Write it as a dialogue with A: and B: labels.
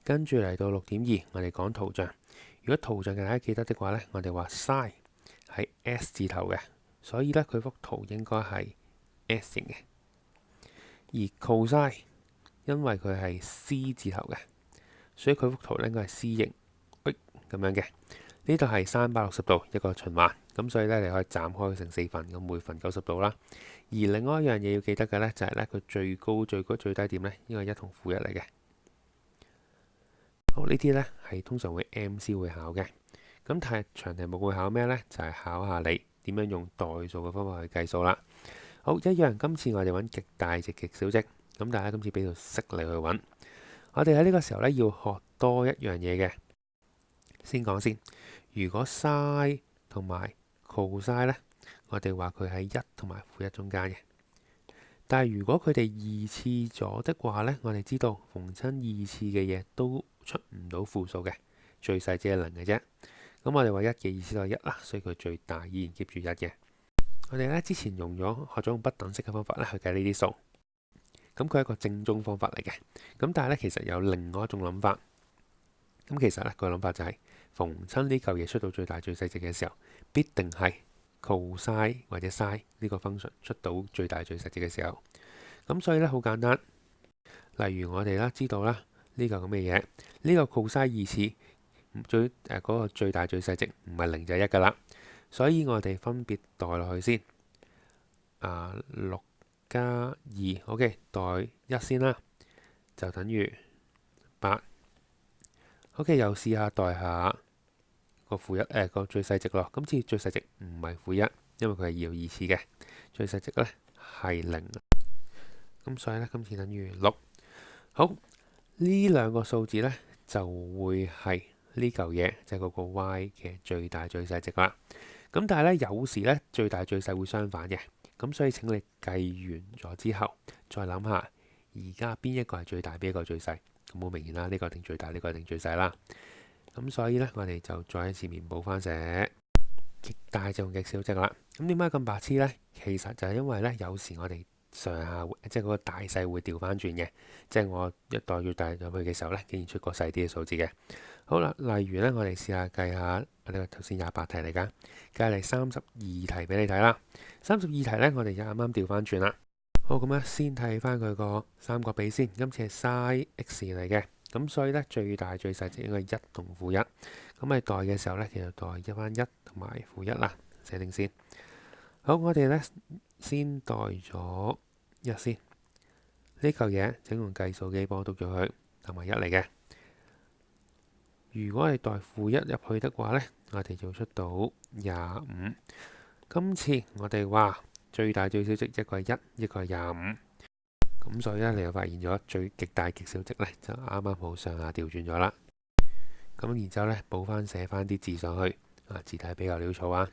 A: 跟住嚟到6.2，我哋講圖像。如果圖像大家記得的話呢，我哋話 sin 係 S 字頭嘅，所以呢，佢幅圖應該係 S 型嘅。而 cos 因為佢係 C 字頭嘅，所以佢幅圖呢應該係 C 型咁樣嘅。呢度係360度一個循環，咁所以呢，你可以斬開佢成4份，咁每份90度啦。而另外一樣嘢要記得嘅呢，就係呢，佢最高、最高、最低點呢應該係1同負1嚟嘅。好，呢啲呢係通常會 MC 會考嘅。咁但係長題目會考咩呢？就係考下你點樣用代數嘅方法去計數啦。好，一樣，今次我哋揾極大值、極小值，咁大家今次俾條式你去揾。我哋喺呢個時候呢，要學多一樣嘢嘅。先講先，如果 sin 同埋 cos 呢，我哋話佢喺1同埋負1中間嘅。但係如果佢哋二次咗的話呢，我哋知道逢親二次嘅嘢都出唔到負數嘅，最細只係0嘅啫。咁我哋話1嘅二次都係1啦，所以佢最大依然 keep 住1嘅。我哋呢之前學咗用不等式嘅方法咧去計呢啲數，咁佢係一個正宗方法嚟嘅。咁但係呢，其實有另外一種諗法。咁其實呢個諗法就係逢親呢嚿嘢出到最大最細值嘅時候，必定係 cos 或者 sin 呢個 function 出到最大最細值嘅時候。咁所以呢，好簡單，例如我哋啦知道啦呢嚿咁嘅嘢，呢個 cos 二次嗰個最大最細值唔係0就係1噶啦，所以我哋分別代落去先。6加2 ，OK， 代1先啦，就等於8。OK， 又試下代下個負1個最細值咯。今次最細值唔係負1，因為佢係有二次嘅，最細值呢係0。咁所以呢，今次等於6。好，呢兩個數字呢就會係呢嚿嘢，即係嗰個 y 嘅最大最細值啦。咁但係呢，有時呢最大最細會相反嘅，咁所以請你計完咗之後，再諗下而家邊一個係最大，邊一個係最細。咁好明顯啦，呢個一定最大，呢個一定最細啦。咁所以呢，我哋就再喺前面補翻寫極大就用極小值啦。咁點解咁白痴呢？其實就係因為呢，有時我哋上下即係嗰個大細會調翻轉嘅，即係我一代越大入去嘅時候呢，竟然出個細啲嘅數字嘅。好啦，例如呢，我哋試下計下呢個頭先28題嚟㗎，計嚟32題俾你睇啦。32題呢，我哋就啱啱調翻轉啦。好，咁咧先睇翻佢個三角比先，今次係 sin x 嚟嘅，咁所以呢，最大最細值應該1同負1。咁喺代嘅時候呢，其實代一翻1同埋負1啦，寫定先。好，我哋呢先代咗1先，呢嚿嘢請用計數機幫我篤咗佢，同埋1嚟嘅。如果係代負1入去的話呢，我哋就出到25。今次我哋話最大最小值一個係1，一個係25。咁所以呢，你又發現咗最極大極小值呢，就啱啱好上下調轉咗啦。咁然之後呢，補翻寫翻啲字上去，字體比較潦草啊。